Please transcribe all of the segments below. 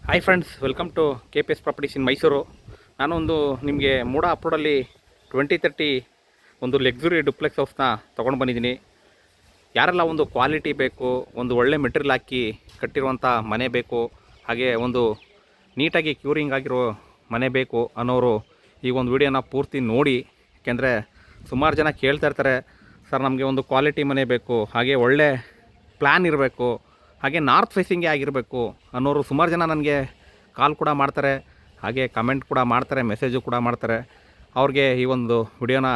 Hi friends, welcome to KPS properties in Mysuru. ನಾನು ನಿಮಗೆ ಮೂಡ ಅಪ್ರೋಡಲ್ಲಿ 2030 ಒಂದು ಲಕ್ಸುರಿ ಡುಪ್ಲೆಕ್ಸ್ ಹೌಸ್ನ ತೊಗೊಂಡು ಬಂದಿದ್ದೀನಿ. ಯಾರೆಲ್ಲ ಕ್ವಾಲಿಟಿ ಬೇಕು, ಒಳ್ಳೆ ಮೆಟೀರಿಯಲ್ ಹಾಕಿ ಕಟ್ಟಿರುವಂಥ ಮನೆ ಬೇಕು, ಹಾಗೆ ನೀಟಾಗಿ ಕ್ಯೂರಿಂಗ್ ಆಗಿರೋ ಮನೆ ಬೇಕು ಅನ್ನೋರು ಈ ವಿಡಿಯೋನ ಪೂರ್ತಿ ನೋಡಿ. ಯಾಕೆಂದರೆ ಸುಮಾರು ಜನ ಕೇಳ್ತಾ ಇರ್ತಾರೆ, ಸರ್ ನಮಗೆ ಕ್ವಾಲಿಟಿ ಮನೆ ಬೇಕು, ಹಾಗೆ ಒಳ್ಳೆ ಪ್ಲ್ಯಾನ್ ಇರಬೇಕು, ಹಾಗೆ ನಾರ್ತ್ ಫೇಸಿಂಗೇ ಆಗಿರಬೇಕು ಅನ್ನೋರು ಸುಮಾರು ಜನ ನನಗೆ ಕಾಲ್ ಕೂಡ ಮಾಡ್ತಾರೆ, ಹಾಗೆ ಕಮೆಂಟ್ ಕೂಡ ಮಾಡ್ತಾರೆ, ಮೆಸೇಜು ಕೂಡ ಮಾಡ್ತಾರೆ. ಅವ್ರಿಗೆ ಈ ವಿಡಿಯೋನ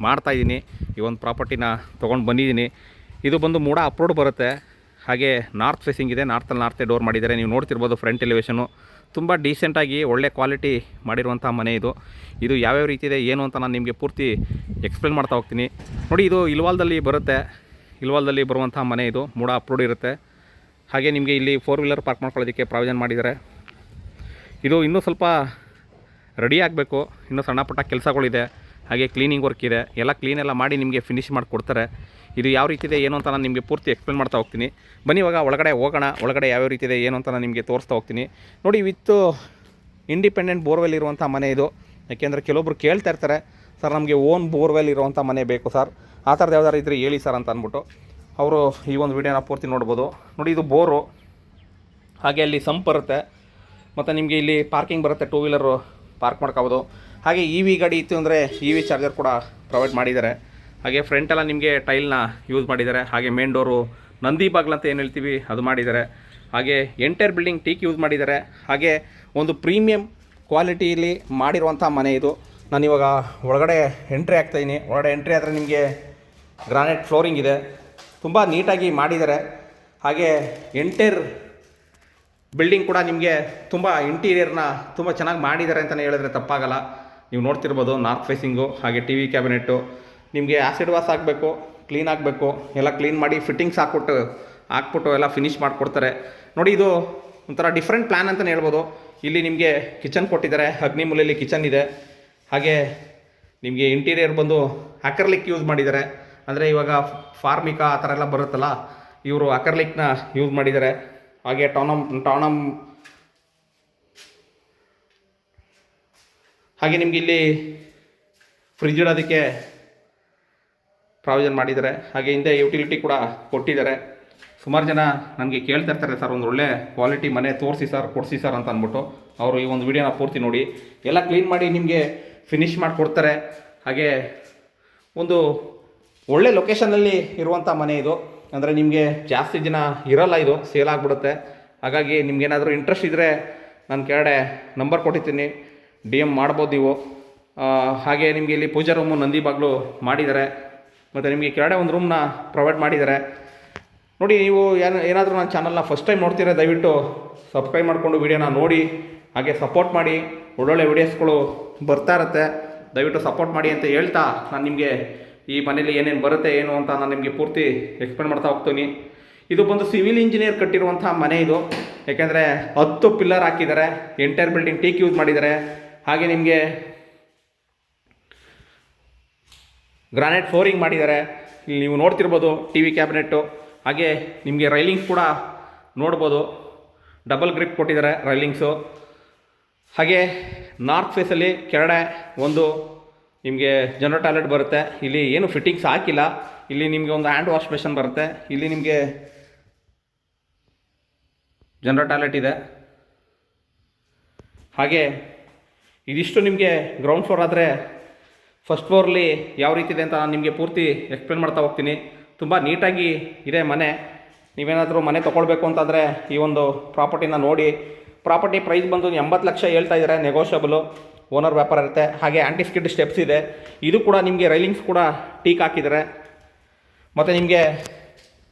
ಮಾಡ್ತಾಯಿದ್ದೀನಿ. ಈ ಪ್ರಾಪರ್ಟಿನ ತೊಗೊಂಡು ಬಂದಿದ್ದೀನಿ. ಇದು ಮೂಡ ಅಪ್ರೋಡ್ ಬರುತ್ತೆ, ಹಾಗೆ ನಾರ್ತ್ ಫೇಸಿಂಗ್ ಇದೆ. ನಾರ್ತೆ ಡೋರ್ ಮಾಡಿದ್ದಾರೆ. ನೀವು ನೋಡ್ತಿರ್ಬೋದು ಫ್ರಂಟ್ ಎಲಿವೇಷನು ತುಂಬ ಡೀಸೆಂಟಾಗಿ ಒಳ್ಳೆ ಕ್ವಾಲಿಟಿ ಮಾಡಿರುವಂಥ ಮನೆ ಇದು ಯಾವ್ಯಾವ ರೀತಿ ಇದೆ ಏನು ಅಂತ ನಾನು ನಿಮಗೆ ಪೂರ್ತಿ ಎಕ್ಸ್ಪ್ಲೇನ್ ಮಾಡ್ತಾ ಹೋಗ್ತೀನಿ. ನೋಡಿ, ಇದು ಇಲ್ವಾಲ್ದಲ್ಲಿ ಬರುತ್ತೆ. ಇಲ್ವಾಲ್ದಲ್ಲಿ ಬರುವಂಥ ಮನೆ ಇದು ಮೂಡ ಅಪ್ರೋಡ್ ಇರುತ್ತೆ. ಹಾಗೆ ನಿಮಗೆ ಇಲ್ಲಿ 4 ವೀಲರ್ ಪಾರ್ಕ್ ಮಾಡ್ಕೊಳ್ಳೋದಕ್ಕೆ ಪ್ರಾವಿಷನ್ ಮಾಡಿದ್ದಾರೆ. ಇದು ಇನ್ನೂ ಸ್ವಲ್ಪ ರೆಡಿ ಆಗಬೇಕು, ಇನ್ನೂ ಸಣ್ಣ ಪುಟ್ಟ ಕೆಲಸಗಳಿದೆ, ಹಾಗೆ ಕ್ಲೀನಿಂಗ್ ವರ್ಕ್ ಇದೆ. ಎಲ್ಲ ಕ್ಲೀನೆಲ್ಲ ಮಾಡಿ ನಿಮಗೆ ಫಿನಿಶ್ ಮಾಡಿ ಕೊಡ್ತಾರೆ. ಇದು ಯಾವ ರೀತಿ ಇದೆ ಏನು ಅಂತ ನಾನು ನಿಮಗೆ ಪೂರ್ತಿ ಎಕ್ಸ್ಪ್ಲೇನ್ ಮಾಡ್ತಾ ಹೋಗ್ತೀನಿ. ಬನ್ನಿ ಇವಾಗ ಒಳಗಡೆ ಹೋಗೋಣ. ಒಳಗಡೆ ಯಾವ್ಯಾವ ರೀತಿ ಇದೆ ಏನು ಅಂತ ನಾನು ನಿಮಗೆ ತೋರಿಸ್ತಾ ಹೋಗ್ತೀನಿ. ನೋಡಿ, ವಿತ್ತು ಇಂಡಿಪೆಂಡೆಂಟ್ ಬೋರ್ವೆಲ್ ಇರುವಂಥ ಮನೆ ಇದು. ಯಾಕೆಂದರೆ ಕೆಲವೊಬ್ರು ಕೇಳ್ತಾ ಇರ್ತಾರೆ, ಸರ್ ನಮಗೆ ಓನ್ ಬೋರ್ವೆಲ್ ಇರುವಂಥ ಮನೆ ಬೇಕು ಸರ್, ಆ ಥರದ್ದು ಯಾವ್ದಾರು ಇದ್ದರೆ ಹೇಳಿ ಸರ್ ಅಂತ ಅಂದ್ಬಿಟ್ಟು ಅವರು ಈ ವಿಡಿಯೋನ ಪೂರ್ತಿ ನೋಡ್ಬೋದು. ನೋಡಿ, ಇದು ಬೋರು, ಹಾಗೆ ಅಲ್ಲಿ ಸಂಪ್ ಬರುತ್ತೆ, ಮತ್ತು ನಿಮಗೆ ಇಲ್ಲಿ ಪಾರ್ಕಿಂಗ್ ಬರುತ್ತೆ, 2 ವೀಲರು ಪಾರ್ಕ್ ಮಾಡ್ಕೋಬೋದು. ಹಾಗೆ EV ಗಾಡಿ ಇತ್ತು ಅಂದರೆ EV ಚಾರ್ಜರ್ ಕೂಡ ಪ್ರೊವೈಡ್ ಮಾಡಿದ್ದಾರೆ. ಹಾಗೆ ಫ್ರಂಟೆಲ್ಲ ನಿಮಗೆ ಟೈಲ್ನ ಯೂಸ್ ಮಾಡಿದ್ದಾರೆ. ಹಾಗೆ ಮೇನ್ ಡೋರು ನಂದಿ ಬಾಗ್ಲು ಅಂತ ಏನು ಹೇಳ್ತೀವಿ ಅದು ಮಾಡಿದ್ದಾರೆ. ಹಾಗೆ ಎಂಟೈರ್ ಬಿಲ್ಡಿಂಗ್ ಟೀಕ್ ಯೂಸ್ ಮಾಡಿದ್ದಾರೆ. ಹಾಗೆ ಪ್ರೀಮಿಯಂ ಕ್ವಾಲಿಟಿಯಲ್ಲಿ ಮಾಡಿರುವಂಥ ಮನೆ ಇದು. ನಾನಿವಾಗ ಒಳಗಡೆ ಎಂಟ್ರಿ ಆಗ್ತಾಯಿದ್ದೀನಿ. ಒಳಗಡೆ ಎಂಟ್ರಿ ಆದರೆ ನಿಮಗೆ ಗ್ರಾನೈಟ್ ಫ್ಲೋರಿಂಗ್ ಇದೆ, ತುಂಬ ನೀಟಾಗಿ ಮಾಡಿದ್ದಾರೆ. ಹಾಗೆ ಎಂಟೈರ್ ಬಿಲ್ಡಿಂಗ್ ಕೂಡ ನಿಮಗೆ ತುಂಬ ಇಂಟೀರಿಯರ್ನ ತುಂಬ ಚೆನ್ನಾಗಿ ಮಾಡಿದ್ದಾರೆ ಅಂತಲೇ ಹೇಳಿದ್ರೆ ತಪ್ಪಾಗಲ್ಲ. ನೀವು ನೋಡ್ತಿರ್ಬೋದು ನಾರ್ತ್ ಫೇಸಿಂಗು, ಹಾಗೆ TV ಕ್ಯಾಬಿನೆಟ್ಟು. ನಿಮಗೆ ಆ್ಯಸಿಡ್ ವಾಶ್ ಆಗಬೇಕು, ಕ್ಲೀನ್ ಆಗಬೇಕು, ಎಲ್ಲ ಕ್ಲೀನ್ ಮಾಡಿ ಫಿಟ್ಟಿಂಗ್ಸ್ ಹಾಕ್ಬಿಟ್ಟು ಎಲ್ಲ ಫಿನಿಶ್ ಮಾಡಿಕೊಡ್ತಾರೆ. ನೋಡಿ, ಇದು ಒಂಥರ ಡಿಫ್ರೆಂಟ್ ಪ್ಲ್ಯಾನ್ ಅಂತಲೇ ಹೇಳ್ಬೋದು. ಇಲ್ಲಿ ನಿಮಗೆ ಕಿಚನ್ ಕೊಟ್ಟಿದ್ದಾರೆ, ಅಗ್ನಿ ಮೂಲೆಯಲ್ಲಿ ಕಿಚನ್ ಇದೆ. ಹಾಗೆ ನಿಮಗೆ ಇಂಟೀರಿಯರ್ ಅಕ್ರಲಿಕ್ ಯೂಸ್ ಮಾಡಿದ್ದಾರೆ. ಅಂದರೆ ಇವಾಗ ಫಾರ್ಮಿಕಾ ಆ ಥರ ಎಲ್ಲ ಬರುತ್ತಲ್ಲ, ಇವರು ಅಕ್ರಲಿಕ್ನ ಯೂಸ್ ಮಾಡಿದ್ದಾರೆ. ಹಾಗೆ ಟಾನಮ್ ಹಾಗೆ ನಿಮಗೆ ಇಲ್ಲಿ ಫ್ರಿಜ್ ಇಡೋದಕ್ಕೆ ಪ್ರಾವಿಷನ್ ಮಾಡಿದ್ದಾರೆ. ಹಾಗೆ ಹಿಂದೆ ಯುಟಿಲಿಟಿ ಕೂಡ ಕೊಟ್ಟಿದ್ದಾರೆ. ಸುಮಾರು ಜನ ನನಗೆ ಕೇಳ್ತಾ ಇರ್ತಾರೆ, ಸರ್ ಒಳ್ಳೆ ಕ್ವಾಲಿಟಿ ಮನೆ ತೋರಿಸಿ ಸರ್, ಕೊಡಿಸಿ ಸರ್ ಅಂತ ಅಂದ್ಬಿಟ್ಟು. ಅವರು ಈ ವಿಡಿಯೋನ ಪೂರ್ತಿ ನೋಡಿ, ಎಲ್ಲ ಕ್ಲೀನ್ ಮಾಡಿ ನಿಮಗೆ ಫಿನಿಶ್ ಮಾಡಿಕೊಡ್ತಾರೆ. ಹಾಗೆ ಒಳ್ಳೆ ಲೊಕೇಶನಲ್ಲಿ ಇರುವಂಥ ಮನೆ ಇದು. ಅಂದರೆ ನಿಮಗೆ ಜಾಸ್ತಿ ದಿನ ಇರೋಲ್ಲ, ಇದು ಸೇಲ್ ಆಗಿಬಿಡುತ್ತೆ. ಹಾಗಾಗಿ ನಿಮ್ಗೇನಾದರೂ ಇಂಟ್ರೆಸ್ಟ್ ಇದ್ದರೆ ನಾನು ಕೆಳಗಡೆ ನಂಬರ್ ಕೊಟ್ಟಿರ್ತೀನಿ, DM ಮಾಡ್ಬೋದು ನೀವು. ಹಾಗೆ ನಿಮಗೆ ಇಲ್ಲಿ ಪೂಜಾ ರೂಮು ನಂದಿ ಬಾಗ್ಲು ಮಾಡಿದ್ದಾರೆ, ಮತ್ತು ನಿಮಗೆ ಕೆಳಗಡೆ ಒಂದು ರೂಮ್ನ ಪ್ರೊವೈಡ್ ಮಾಡಿದ್ದಾರೆ. ನೋಡಿ, ನೀವು ಏನಾದರೂ ನನ್ನ ಚಾನಲ್ನ ಫಸ್ಟ್ ಟೈಮ್ ನೋಡ್ತೀರಾ, ದಯವಿಟ್ಟು ಸಬ್ಸ್ಕ್ರೈಬ್ ಮಾಡಿಕೊಂಡು ವಿಡಿಯೋನ ನೋಡಿ, ಹಾಗೆ ಸಪೋರ್ಟ್ ಮಾಡಿ. ಒಳ್ಳೊಳ್ಳೆ ವಿಡಿಯೋಸ್ಗಳು ಬರ್ತಾ ಇರುತ್ತೆ, ದಯವಿಟ್ಟು ಸಪೋರ್ಟ್ ಮಾಡಿ ಅಂತ ಹೇಳ್ತಾ ನಾನು ನಿಮಗೆ ಈ ಮನೇಲಿ ಏನೇನು ಬರುತ್ತೆ ಏನು ಅಂತ ನಾನು ನಿಮಗೆ ಪೂರ್ತಿ ಎಕ್ಸ್ಪ್ಲೇನ್ ಮಾಡ್ತಾ ಹೋಗ್ತೀನಿ. ಇದು ಸಿವಿಲ್ ಇಂಜಿನಿಯರ್ ಕಟ್ಟಿರುವಂಥ ಮನೆ ಇದು. ಯಾಕೆಂದರೆ 10 ಪಿಲ್ಲರ್ ಹಾಕಿದ್ದಾರೆ, ಎಂಟೈರ್ ಬಿಲ್ಡಿಂಗ್ ಟೀಕ್ ಯೂಸ್ ಮಾಡಿದ್ದಾರೆ. ಹಾಗೆ ನಿಮಗೆ ಗ್ರಾನೈಟ್ ಫ್ಲೋರಿಂಗ್ ಮಾಡಿದ್ದಾರೆ. ಇಲ್ಲಿ ನೀವು ನೋಡ್ತಿರ್ಬೋದು TV ಕ್ಯಾಬಿನೆಟ್ಟು. ಹಾಗೆ ನಿಮಗೆ ರೈಲಿಂಗ್ಸ್ ಕೂಡ ನೋಡ್ಬೋದು, ಡಬಲ್ ಗ್ರಿಪ್ ಕೊಟ್ಟಿದ್ದಾರೆ ರೈಲಿಂಗ್ಸು. ಹಾಗೆ ನಾರ್ತ್ ಫೇಸಲ್ಲಿ ಕೆಳಗಡೆ ನಿಮಗೆ ಜನರಲ್ ಟಾಯ್ಲೆಟ್ ಬರುತ್ತೆ. ಇಲ್ಲಿ ಏನು ಫಿಟ್ಟಿಂಗ್ಸ್ ಹಾಕಿಲ್ಲ. ಇಲ್ಲಿ ನಿಮಗೆ ಹ್ಯಾಂಡ್ ವಾಶ್ ಬೇಷನ್ ಬರುತ್ತೆ. ಇಲ್ಲಿ ನಿಮಗೆ ಜನರಲ್ ಟಾಯ್ಲೆಟ್ ಇದೆ. ಹಾಗೆ ಇದಿಷ್ಟು ನಿಮಗೆ ಗ್ರೌಂಡ್ ಫ್ಲೋರ್ ಆದರೆ, ಫಸ್ಟ್ ಫ್ಲೋರ್ಲಿ ಯಾವ ರೀತಿ ಇದೆ ಅಂತ ನಾನು ನಿಮಗೆ ಪೂರ್ತಿ ಎಕ್ಸ್ಪ್ಲೇನ್ ಮಾಡ್ತಾ ಹೋಗ್ತೀನಿ. ತುಂಬ ನೀಟಾಗಿ ಇದೆ ಮನೆ. ನೀವೇನಾದರೂ ಮನೆ ತೊಗೊಳ್ಬೇಕು ಅಂತಂದರೆ ಈ ಪ್ರಾಪರ್ಟಿನ ನೋಡಿ. ಪ್ರಾಪರ್ಟಿ ಪ್ರೈಸ್ 80 ಲಕ್ಷ ಹೇಳ್ತಾ ಇದ್ದಾರೆ, ನೆಗೋಷಿಯಬಲು, ಓನರ್ ವ್ಯಾಪಾರ ಇರುತ್ತೆ. ಹಾಗೆ ಆಂಟಿ ಸ್ಕಿಡ್ ಸ್ಟೆಪ್ಸ್ ಇದೆ. ಇದು ಕೂಡ ನಿಮಗೆ ರೈಲಿಂಗ್ಸ್ ಕೂಡ ಟೀಕ್ ಹಾಕಿದ್ದಾರೆ. ಮತ್ತು ನಿಮಗೆ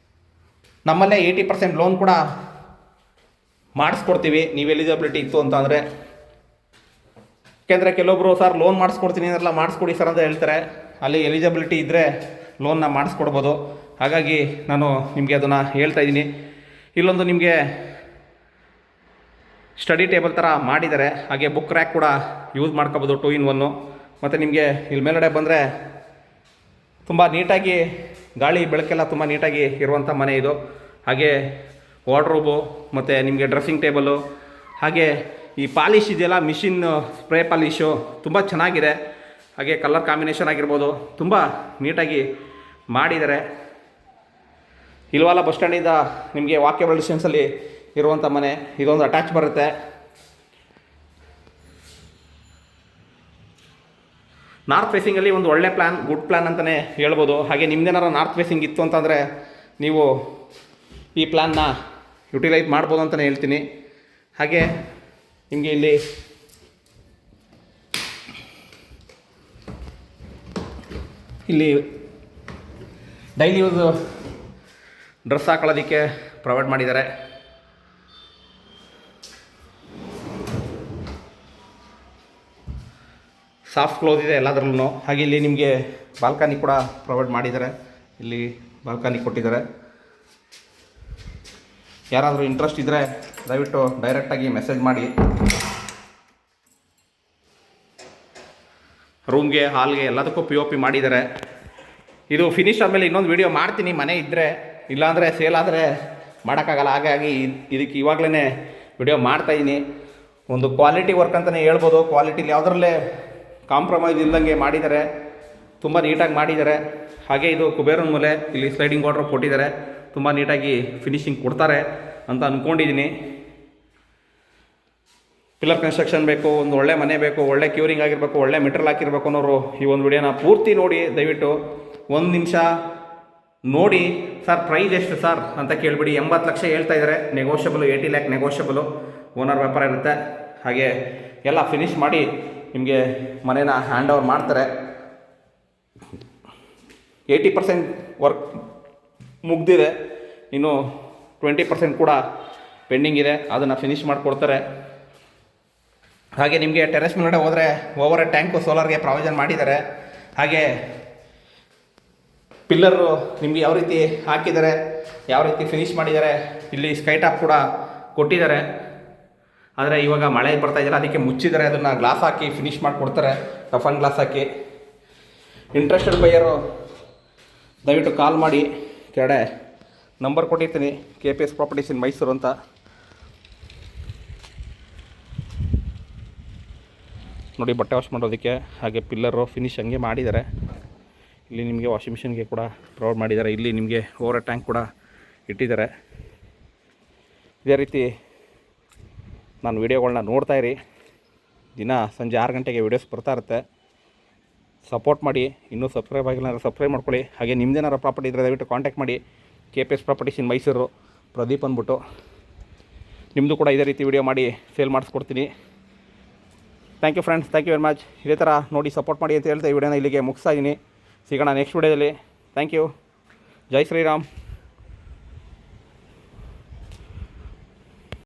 ನಮ್ಮಲ್ಲೇ 80% ಲೋನ್ ಕೂಡ ಮಾಡಿಸ್ಕೊಡ್ತೀವಿ, ನೀವು ಎಲಿಜಿಬಿಲಿಟಿ ಇತ್ತು ಅಂತ ಅಂದರೆ. ಯಾಕೆಂದರೆ ಕೆಲವೊಬ್ಬರು ಸರ್ ಲೋನ್ ಮಾಡಿಸ್ಕೊಡ್ತೀನಿ ಅಂದ್ರಲ್ಲ, ಮಾಡಿಸ್ಕೊಡಿ ಸರ್ ಅಂತ ಹೇಳ್ತಾರೆ. ಅಲ್ಲಿ ಎಲಿಜಿಬಿಲಿಟಿ ಇದ್ದರೆ ಲೋನ್ನ ಮಾಡಿಸ್ಕೊಡ್ಬೋದು. ಹಾಗಾಗಿ ನಾನು ನಿಮಗೆ ಅದನ್ನು ಹೇಳ್ತಾ ಇದ್ದೀನಿ. ಇಲ್ಲೊಂದು ನಿಮಗೆ ಸ್ಟಡಿ ಟೇಬಲ್ ಥರ ಮಾಡಿದ್ದಾರೆ. ಹಾಗೆ ಬುಕ್ ರ್ಯಾಕ್ ಕೂಡ ಯೂಸ್ ಮಾಡ್ಕೋಬೋದು, 2 in 1. ಮತ್ತು ನಿಮಗೆ ಇಲ್ಲಿ ಮೇಲ್ಗಡೆ ಬಂದರೆ ತುಂಬ ನೀಟಾಗಿ ಗಾಳಿ ಬೆಳಕೆಲ್ಲ ತುಂಬ ನೀಟಾಗಿ ಇರುವಂಥ ಮನೆ ಇದು. ಹಾಗೆ ವಾರ್ಡ್ರೋಬು ಮತ್ತು ನಿಮಗೆ ಡ್ರೆಸ್ಸಿಂಗ್ ಟೇಬಲು, ಹಾಗೆ ಈ ಪಾಲಿಶ್ ಇದೆಯಲ್ಲ, ಮಿಷಿನ್ ಸ್ಪ್ರೇ ಪಾಲಿಶು ತುಂಬ ಚೆನ್ನಾಗಿದೆ. ಹಾಗೆ ಕಲರ್ ಕಾಂಬಿನೇಷನ್ ಆಗಿರ್ಬೋದು, ತುಂಬ ನೀಟಾಗಿ ಮಾಡಿದ್ದಾರೆ. ಇಲ್ವಾಲ ಬಸ್ ಸ್ಟ್ಯಾಂಡಿಂದ ನಿಮಗೆ ವಾಕ್ಯಬಲ್ ಡಿಸ್ಟೆನ್ಸಲ್ಲಿ ಇರುವಂಥ ಮನೆ. ಇದೊಂದು ಅಟ್ಯಾಚ್ ಬರುತ್ತೆ. ನಾರ್ತ್ ಫೇಸಿಂಗಲ್ಲಿ ಒಂದು ಒಳ್ಳೆ ಪ್ಲ್ಯಾನ್, ಗುಡ್ ಪ್ಲ್ಯಾನ್ ಅಂತಲೇ ಹೇಳ್ಬೋದು. ಹಾಗೆ ನಿಮ್ದೇನಾರು ನಾರ್ತ್ ಫೇಸಿಂಗ್ ಇತ್ತು ಅಂತಂದರೆ ನೀವು ಈ ಪ್ಲ್ಯಾನ್ನ ಯುಟಿಲೈಸ್ ಮಾಡ್ಬೋದು ಅಂತಲೇ ಹೇಳ್ತೀನಿ. ಹಾಗೆ ನಿಮಗೆ ಇಲ್ಲಿ ಡೈಲಿ ಯೂಸ್ ಡ್ರೆಸ್ ಹಾಕೊಳ್ಳೋದಕ್ಕೆ ಪ್ರೊವೈಡ್ ಮಾಡಿದ್ದಾರೆ. ಸಾಫ್ಟ್ ಕ್ಲೋಸ್ ಇದೆ ಎಲ್ಲದರಲ್ಲೂ. ಹಾಗೆ ಇಲ್ಲಿ ನಿಮಗೆ ಬಾಲ್ಕನಿ ಕೂಡ ಪ್ರೊವೈಡ್ ಮಾಡಿದ್ದಾರೆ. ಇಲ್ಲಿ ಬಾಲ್ಕನಿ ಕೊಟ್ಟಿದ್ದಾರೆ. ಯಾರಾದರೂ ಇಂಟ್ರೆಸ್ಟ್ ಇದ್ದರೆ ದಯವಿಟ್ಟು ಡೈರೆಕ್ಟಾಗಿ ಮೆಸೇಜ್ ಮಾಡಿ. ರೂಮ್ಗೆ, ಹಾಲ್ಗೆ ಎಲ್ಲದಕ್ಕೂ POP ಮಾಡಿದ್ದಾರೆ. ಇದು ಫಿನಿಶ್ ಆದಮೇಲೆ ಇನ್ನೊಂದು ವೀಡಿಯೋ ಮಾಡ್ತೀನಿ, ಮನೆ ಇದ್ದರೆ. ಇಲ್ಲಾಂದರೆ ಸೇಲ್ ಆದರೆ ಮಾಡೋಕ್ಕಾಗಲ್ಲ. ಹಾಗಾಗಿ ಇದಕ್ಕೆ ಇವಾಗಲೇ ವಿಡಿಯೋ ಮಾಡ್ತಾಯಿದ್ದೀನಿ. ಒಂದು ಕ್ವಾಲಿಟಿ ವರ್ಕ್ ಅಂತಲೇ ಹೇಳ್ಬೋದು. ಕ್ವಾಲಿಟಿಲಿ ಯಾವುದರಲ್ಲೇ ಕಾಂಪ್ರಮೈಸ್ ಇಲ್ದಂಗೆ ಮಾಡಿದ್ದಾರೆ. ತುಂಬ ನೀಟಾಗಿ ಮಾಡಿದ್ದಾರೆ. ಹಾಗೆ ಇದು ಕುಬೇರನ ಮೂಲೆ. ಇಲ್ಲಿ ಸ್ಲೈಡಿಂಗ್ ವಾರ್ಡ್ರೋಬ್ ಕೊಟ್ಟಿದ್ದಾರೆ. ತುಂಬ ನೀಟಾಗಿ ಫಿನಿಶಿಂಗ್ ಕೊಡ್ತಾರೆ ಅಂತ ಅಂದ್ಕೊಂಡಿದ್ದೀನಿ. ಪಿಲ್ಲರ್ ಕನ್ಸ್ಟ್ರಕ್ಷನ್ ಬೇಕು, ಒಂದು ಒಳ್ಳೆ ಮನೆ ಬೇಕು, ಒಳ್ಳೆ ಕ್ಯೂರಿಂಗ್ ಆಗಿರಬೇಕು, ಒಳ್ಳೆ ಮೆಟೀರಿಯಲ್ ಹಾಕಿರ್ಬೇಕು ಅನ್ನೋರು ಈ ಒಂದು ವಿಡಿಯೋನ ಪೂರ್ತಿ ನೋಡಿ. ದಯವಿಟ್ಟು ಒಂದು ನಿಮಿಷ ನೋಡಿ. ಸರ್ ಪ್ರೈಸ್ ಎಷ್ಟು ಸರ್ ಅಂತ ಕೇಳಿಬಿಡಿ. 80 ಲಕ್ಷ ಹೇಳ್ತಾ ಇದ್ದಾರೆ. ನೆಗೋಷಿಯಬಲು, 80 ಲ್ಯಾಕ್ ನೆಗೋಷಿಯಬಲು. ಓನರ್ ವ್ಯಾಪಾರ ಇರುತ್ತೆ. ಹಾಗೆ ಎಲ್ಲ ಫಿನಿಶ್ ಮಾಡಿ ನಿಮಗೆ ಮನೇನ ಹ್ಯಾಂಡ್ ಓವರ್ ಮಾಡ್ತಾರೆ. 80% ವರ್ಕ್ ಮುಗ್ದಿದೆ. ಇನ್ನು 20% ಕೂಡ ಪೆಂಡಿಂಗ್ ಇದೆ. ಅದನ್ನು ಫಿನಿಶ್ ಮಾಡಿಕೊಡ್ತಾರೆ. ಹಾಗೆ ನಿಮಗೆ ಟೆರೆಸ್ ಮೇಲ್ಗಡೆ ಹೋದರೆ ಓವರ್ ಹೆಡ್ ಟ್ಯಾಂಕು ಸೋಲಾರ್ಗೆ ಪ್ರಾವಿಷನ್ ಮಾಡಿದ್ದಾರೆ. ಹಾಗೆ ಪಿಲ್ಲರು ನಿಮಗೆ ಯಾವ ರೀತಿ ಹಾಕಿದ್ದಾರೆ, ಯಾವ ರೀತಿ ಫಿನಿಶ್ ಮಾಡಿದ್ದಾರೆ. ಇಲ್ಲಿ ಸ್ಕೈ ಟಾಪ್ ಕೂಡ ಕೊಟ್ಟಿದ್ದಾರೆ. ಆದರೆ ಇವಾಗ ಮಳೆ ಬರ್ತಾ ಇದೆಯಲ್ಲ, ಅದಕ್ಕೆ ಮುಚ್ಚಿದ್ದಾರೆ. ಅದನ್ನು ಗ್ಲಾಸ್ ಹಾಕಿ ಫಿನಿಶ್ ಮಾಡಿಕೊಡ್ತಾರೆ, ಟಫನ್ ಗ್ಲಾಸ್ ಹಾಕಿ. ಇಂಟ್ರೆಸ್ಟೆಡ್ ಬೈಯರು ದಯವಿಟ್ಟು ಕಾಲ್ ಮಾಡಿ. ಕೆಳಗಡೆ ನಂಬರ್ ಕೊಟ್ಟಿರ್ತೀನಿ, KPS ಪ್ರಾಪರ್ಟೀಸ್ ಇನ್ ಮೈಸೂರು ಅಂತ. ನೋಡಿ, ಬಟ್ಟೆ ವಾಶ್ ಮಾಡೋದಕ್ಕೆ. ಹಾಗೆ ಪಿಲ್ಲರು ಫಿನಿಶ್ ಹಂಗೆ ಮಾಡಿದ್ದಾರೆ. ಇಲ್ಲಿ ನಿಮಗೆ ವಾಷಿಂಗ್ ಮಿಷಿನ್ಗೆ ಕೂಡ ಪ್ರೊವೈಡ್ ಮಾಡಿದ್ದಾರೆ. ಇಲ್ಲಿ ನಿಮಗೆ ಓವರ್ ಟ್ಯಾಂಕ್ ಕೂಡ ಇಟ್ಟಿದ್ದಾರೆ. ಇದೇ ರೀತಿ ನಾನು ವೀಡಿಯೋಗಳನ್ನ ನೋಡ್ತಾಯಿರಿ. ದಿನ ಸಂಜೆ 6 ಗಂಟೆಗೆ ವೀಡಿಯೋಸ್ ಬರ್ತಾ ಇರುತ್ತೆ. ಸಪೋರ್ಟ್ ಮಾಡಿ. ಇನ್ನೂ ಸಬ್ಸ್ಕ್ರೈಬ್ ಆಗಿಲ್ಲ ಅಂದರೆ ಸಬ್ಸ್ಕ್ರೈಬ್ ಮಾಡ್ಕೊಳ್ಳಿ. ಹಾಗೆ ನಿಮ್ಮದೇನಾರು ಪ್ರಾಪರ್ಟಿ ಇದ್ದರೆ ದಯವಿಟ್ಟು ಕಾಂಟ್ಯಾಕ್ಟ್ ಮಾಡಿ. KPS properties in Mysuru, Pradeep ಅಂದ್ಬಿಟ್ಟು. ನಿಮ್ಮದು ಕೂಡ ಇದೇ ರೀತಿ ವೀಡಿಯೋ ಮಾಡಿ ಸೇಲ್ ಮಾಡಿಸ್ಕೊಡ್ತೀನಿ. Thank you friends, thank you very much. ಇದೇ ಥರ ನೋಡಿ ಸಪೋರ್ಟ್ ಮಾಡಿ ಅಂತ ಹೇಳ್ತಾ ಈ ವಿಡಿಯೋನ ಇಲ್ಲಿಗೆ ಮುಗಿಸ್ತಾ ಇದ್ದೀನಿ. ಸಿಗೋಣ ನೆಕ್ಸ್ಟ್ ವಿಡಿಯೋದಲ್ಲಿ. Thank you. ಜೈ ಶ್ರೀರಾಮ್.